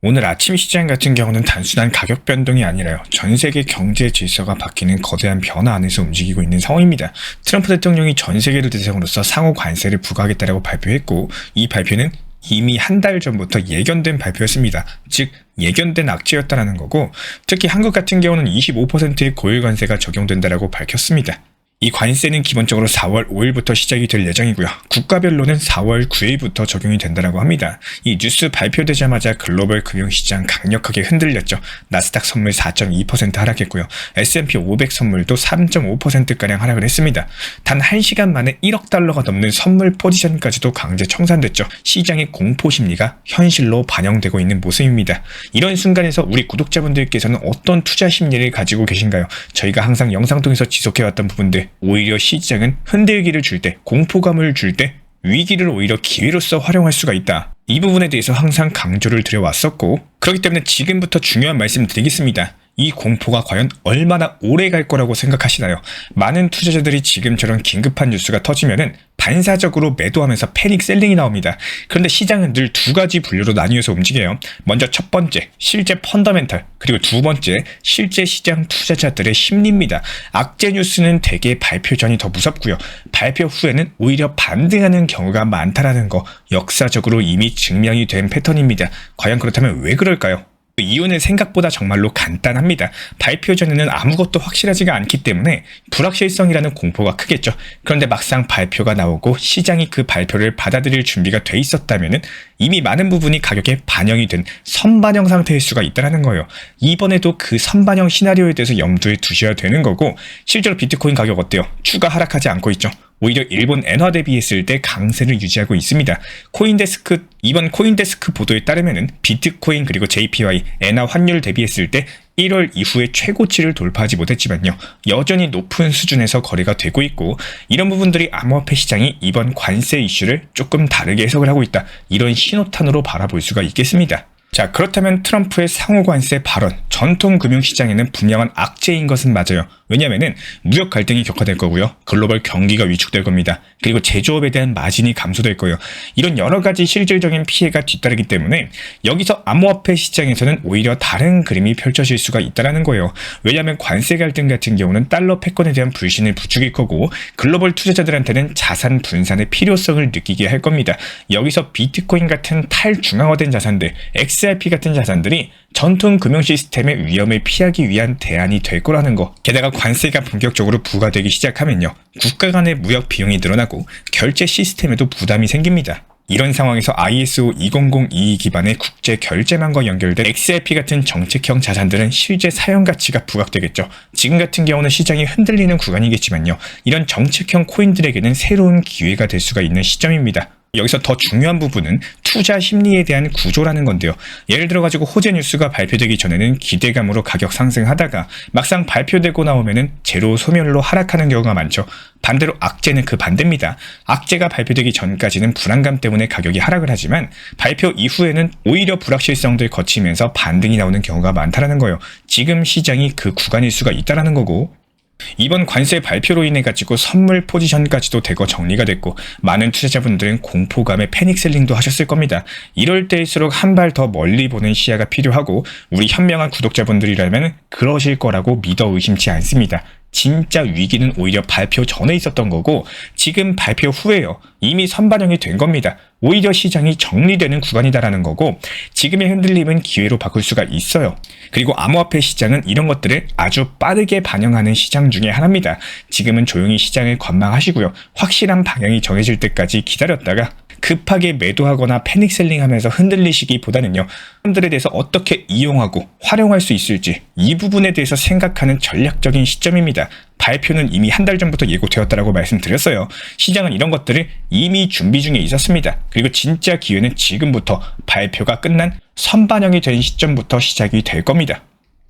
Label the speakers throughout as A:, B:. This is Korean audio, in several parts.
A: 오늘 아침 시장 같은 경우는 단순한 가격 변동이 아니라요. 전 세계 경제 질서가 바뀌는 거대한 변화 안에서 움직이고 있는 상황입니다. 트럼프 대통령이 전 세계를 대상으로서 상호 관세를 부과하겠다고 발표했고, 이 발표는 이미 한 달 전부터 예견된 발표였습니다. 즉 예견된 악재였다라는 거고, 특히 한국 같은 경우는 25%의 고유 관세가 적용된다라고 밝혔습니다. 이 관세는 기본적으로 4월 5일부터 시작이 될 예정이고요. 국가별로는 4월 9일부터 적용이 된다고 합니다. 이 뉴스 발표되자마자 글로벌 금융시장 강력하게 흔들렸죠. 나스닥 선물 4.2% 하락했고요. S&P 500 선물도 3.5%가량 하락을 했습니다. 단 1시간 만에 1억 달러가 넘는 선물 포지션까지도 강제 청산됐죠. 시장의 공포 심리가 현실로 반영되고 있는 모습입니다. 이런 순간에서 우리 구독자분들께서는 어떤 투자 심리를 가지고 계신가요? 저희가 항상 영상 통해서 지속해왔던 부분들, 오히려 시장은 흔들기를 줄 때, 공포감을 줄 때 위기를 오히려 기회로서 활용할 수가 있다. 이 부분에 대해서 항상 강조를 드려왔었고, 그렇기 때문에 지금부터 중요한 말씀 드리겠습니다. 이 공포가 과연 얼마나 오래 갈 거라고 생각하시나요? 많은 투자자들이 지금처럼 긴급한 뉴스가 터지면은 반사적으로 매도하면서 패닉 셀링이 나옵니다. 그런데 시장은 늘 두 가지 분류로 나뉘어서 움직여요. 먼저 첫 번째, 실제 펀더멘털, 그리고 두 번째, 실제 시장 투자자들의 심리입니다. 악재 뉴스는 대개 발표 전이 더 무섭고요. 발표 후에는 오히려 반등하는 경우가 많다라는 거, 역사적으로 이미 증명이 된 패턴입니다. 과연 그렇다면 왜 그럴까요? 이유는 생각보다 정말로 간단합니다. 발표 전에는 아무것도 확실하지가 않기 때문에 불확실성이라는 공포가 크겠죠. 그런데 막상 발표가 나오고 시장이 그 발표를 받아들일 준비가 돼 있었다면 이미 많은 부분이 가격에 반영이 된 선반영 상태일 수가 있다는 거예요. 이번에도 그 선반영 시나리오에 대해서 염두에 두셔야 되는 거고, 실제로 비트코인 가격 어때요? 추가 하락하지 않고 있죠. 오히려 일본 엔화 대비했을 때 강세를 유지하고 있습니다. 이번 코인데스크 보도에 따르면은 비트코인 그리고 JPY, 엔화 환율 대비했을 때 1월 이후에 최고치를 돌파하지 못했지만요, 여전히 높은 수준에서 거래가 되고 있고, 이런 부분들이 암호화폐 시장이 이번 관세 이슈를 조금 다르게 해석을 하고 있다, 이런 신호탄으로 바라볼 수가 있겠습니다. 자, 그렇다면 트럼프의 상호관세 발언, 전통 금융시장에는 분명한 악재인 것은 맞아요. 왜냐하면 무역 갈등이 격화될 거고요. 글로벌 경기가 위축될 겁니다. 그리고 제조업에 대한 마진이 감소될 거예요. 이런 여러 가지 실질적인 피해가 뒤따르기 때문에 여기서 암호화폐 시장에서는 오히려 다른 그림이 펼쳐질 수가 있다는 거예요. 왜냐하면 관세 갈등 같은 경우는 달러 패권에 대한 불신을 부추길 거고, 글로벌 투자자들한테는 자산 분산의 필요성을 느끼게 할 겁니다. 여기서 비트코인 같은 탈중앙화된 자산들, XRP 같은 자산들이 전통 금융 시스템의 위험을 피하기 위한 대안이 될 거라는 거. 게다가 관세가 본격적으로 부과되기 시작하면요, 국가 간의 무역 비용이 늘어나고 결제 시스템에도 부담이 생깁니다. 이런 상황에서 ISO 20022 기반의 국제 결제망과 연결된 XRP 같은 정책형 자산들은 실제 사용 가치가 부각되겠죠. 지금 같은 경우는 시장이 흔들리는 구간이겠지만요, 이런 정책형 코인들에게는 새로운 기회가 될 수가 있는 시점입니다. 여기서 더 중요한 부분은 투자 심리에 대한 구조라는 건데요. 예를 들어가지고 호재 뉴스가 발표되기 전에는 기대감으로 가격 상승하다가 막상 발표되고 나오면은 제로 소멸로 하락하는 경우가 많죠. 반대로 악재는 그 반대입니다. 악재가 발표되기 전까지는 불안감 때문에 가격이 하락을 하지만 발표 이후에는 오히려 불확실성들 거치면서 반등이 나오는 경우가 많다는 거예요. 지금 시장이 그 구간일 수가 있다는 거고, 이번 관세 발표로 인해 가지고 선물 포지션까지도 대거 정리가 됐고, 많은 투자자분들은 공포감에 패닉셀링도 하셨을 겁니다. 이럴 때일수록 한 발 더 멀리 보는 시야가 필요하고, 우리 현명한 구독자분들이라면 그러실 거라고 믿어 의심치 않습니다. 진짜 위기는 오히려 발표 전에 있었던 거고, 지금 발표 후에요, 이미 선반영이 된 겁니다. 오히려 시장이 정리되는 구간이다라는 거고, 지금의 흔들림은 기회로 바꿀 수가 있어요. 그리고 암호화폐 시장은 이런 것들을 아주 빠르게 반영하는 시장 중에 하나입니다. 지금은 조용히 시장을 관망하시고요, 확실한 방향이 정해질 때까지 기다렸다가 급하게 매도하거나 패닉셀링 하면서 흔들리시기보다는요, 사람들에 대해서 어떻게 이용하고 활용할 수 있을지, 이 부분에 대해서 생각하는 전략적인 시점입니다. 발표는 이미 한 달 전부터 예고되었다라고 말씀드렸어요. 시장은 이런 것들을 이미 준비 중에 있었습니다. 그리고 진짜 기회는 지금부터 발표가 끝난 선반영이 된 시점부터 시작이 될 겁니다.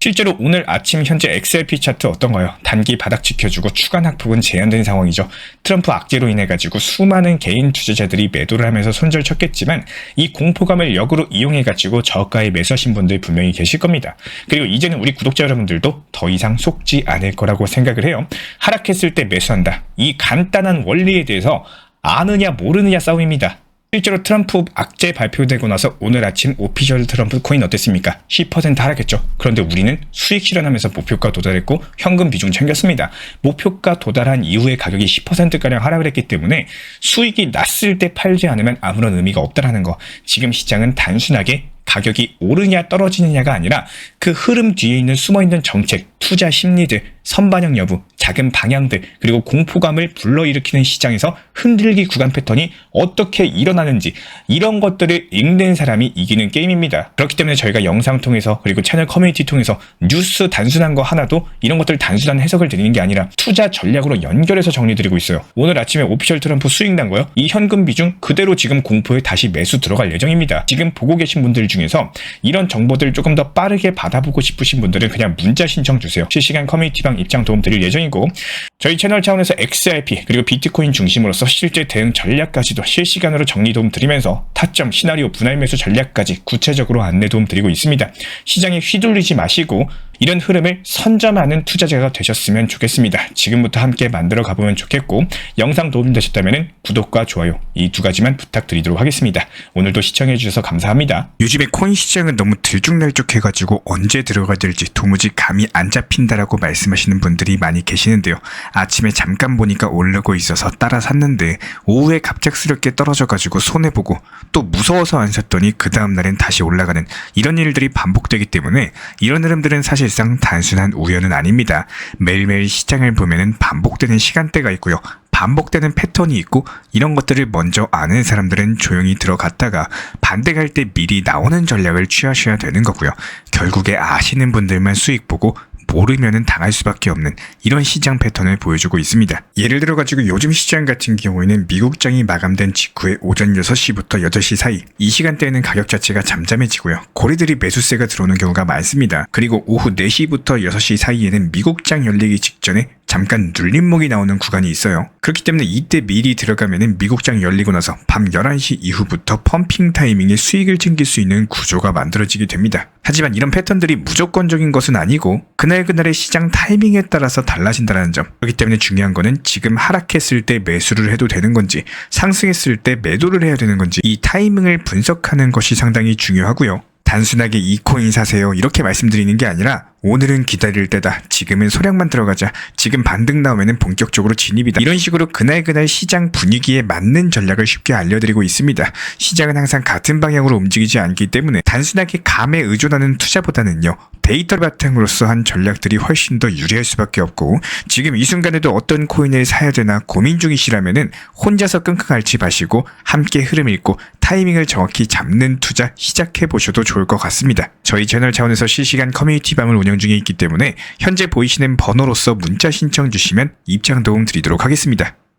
A: 실제로 오늘 아침 현재 XRP 차트 어떤가요? 단기 바닥 지켜주고 추가 낙폭은 제한된 상황이죠. 트럼프 악재로 인해 가지고 수많은 개인 투자자들이 매도를 하면서 손절쳤겠지만, 이 공포감을 역으로 이용해 가지고 저가에 매수하신 분들 분명히 계실 겁니다. 그리고 이제는 우리 구독자 여러분들도 더 이상 속지 않을 거라고 생각을 해요. 하락했을 때 매수한다, 이 간단한 원리에 대해서 아느냐 모르느냐 싸움입니다. 실제로 트럼프 악재 발표되고 나서 오늘 아침 오피셜 트럼프 코인 어땠습니까? 10% 하락했죠. 그런데 우리는 수익 실현하면서 목표가 도달했고 현금 비중 챙겼습니다. 목표가 도달한 이후에 가격이 10%가량 하락을 했기 때문에 수익이 났을 때 팔지 않으면 아무런 의미가 없다는 거. 지금 시장은 단순하게 가격이 오르냐 떨어지느냐가 아니라 그 흐름 뒤에 있는 숨어있는 정책, 투자 심리들, 선반영 여부, 작은 방향들, 그리고 공포감을 불러일으키는 시장에서 흔들기 구간 패턴이 어떻게 일어나는지 이런 것들을 읽는 사람이 이기는 게임입니다. 그렇기 때문에 저희가 영상 통해서 그리고 채널 커뮤니티 통해서 뉴스 단순한 거 하나도 이런 것들 단순한 해석을 드리는 게 아니라 투자 전략으로 연결해서 정리드리고 있어요. 오늘 아침에 오피셜 트럼프 수익 난 거요. 이 현금 비중 그대로 지금 공포에 다시 매수 들어갈 예정입니다. 지금 보고 계신 분들 중에서 이런 정보들을 조금 더 빠르게 받아보고 싶으신 분들은 그냥 문자 신청 주세요. 실시간 커뮤니티방 입장 도움 드릴 예정이고 저희 채널 차원에서 XRP 그리고 비트코인 중심으로서 실제 대응 전략까지도 실시간으로 정리 도움 드리면서 타점, 시나리오, 분할 매수 전략까지 구체적으로 안내 도움 드리고 있습니다. 시장에 휘둘리지 마시고 이런 흐름을 선점하는 투자자가 되셨으면 좋겠습니다. 지금부터 함께 만들어 가보면 좋겠고 영상 도움이 되셨다면 구독과 좋아요 이 두 가지만 부탁드리도록 하겠습니다. 오늘도 시청해 주셔서 감사합니다. 요즘에 코인 시장은 너무 들쭉날쭉해가지고 언제 들어가야 될지 도무지 감이 안 잡힌다라고 말씀하시는 분들이 많이 계시는데요. 아침에 잠깐 보니까 오르고 있어서 따라 샀는데 오후에 갑작스럽게 떨어져가지고 손해보고 또 무서워서 안 샀더니 그 다음날엔 다시 올라가는 이런 일들이 반복되기 때문에 이런 흐름들은 사실상 단순한 우연은 아닙니다. 매일매일 시장을 보면은 반복되는 시간대가 있고요. 반복되는 패턴이 있고 이런 것들을 먼저 아는 사람들은 조용히 들어갔다가 반대 갈 때 미리 나오는 전략을 취하셔야 되는 거고요. 결국에 아시는 분들만 수익 보고 모르면은 당할 수밖에 없는 이런 시장 패턴을 보여주고 있습니다. 예를 들어가지고 요즘 시장 같은 경우에는 미국장이 마감된 직후에 오전 6시부터 8시 사이 이 시간대에는 가격 자체가 잠잠해지고요. 고리들이 매수세가 들어오는 경우가 많습니다. 그리고 오후 4시부터 6시 사이에는 미국장 열리기 직전에 잠깐 눌림목이 나오는 구간이 있어요. 그렇기 때문에 이때 미리 들어가면은 미국장 열리고 나서 밤 11시 이후부터 펌핑 타이밍에 수익을 챙길 수 있는 구조가 만들어지게 됩니다. 하지만 이런 패턴들이 무조건적인 것은 아니고 그날그날의 시장 타이밍에 따라서 달라진다는 점. 그렇기 때문에 중요한 거는 지금 하락했을 때 매수를 해도 되는 건지 상승했을 때 매도를 해야 되는 건지 이 타이밍을 분석하는 것이 상당히 중요하고요. 단순하게 이 코인 사세요 이렇게 말씀드리는 게 아니라 오늘은 기다릴 때다. 지금은 소량만 들어가자. 지금 반등 나오면 본격적으로 진입이다. 이런 식으로 그날 시장 분위기에 맞는 전략을 쉽게 알려드리고 있습니다. 시장은 항상 같은 방향으로 움직이지 않기 때문에 단순하게 감에 의존하는 투자보다는요. 데이터 바탕으로서 한 전략들이 훨씬 더 유리할 수밖에 없고 지금 이 순간에도 어떤 코인을 사야 되나 고민 중이시라면은 혼자서 끙끙 앓지 마시고 함께 흐름 읽고 타이밍을 정확히 잡는 투자 시작해 보셔도 좋을 것 같습니다. 저희 채널 차원에서 실시간 커뮤니티방을 운영 중에 있기 때문에 현재 보이시는 번호로서 문자 신청 주시면 입장 도움 드리도록 하겠습니다.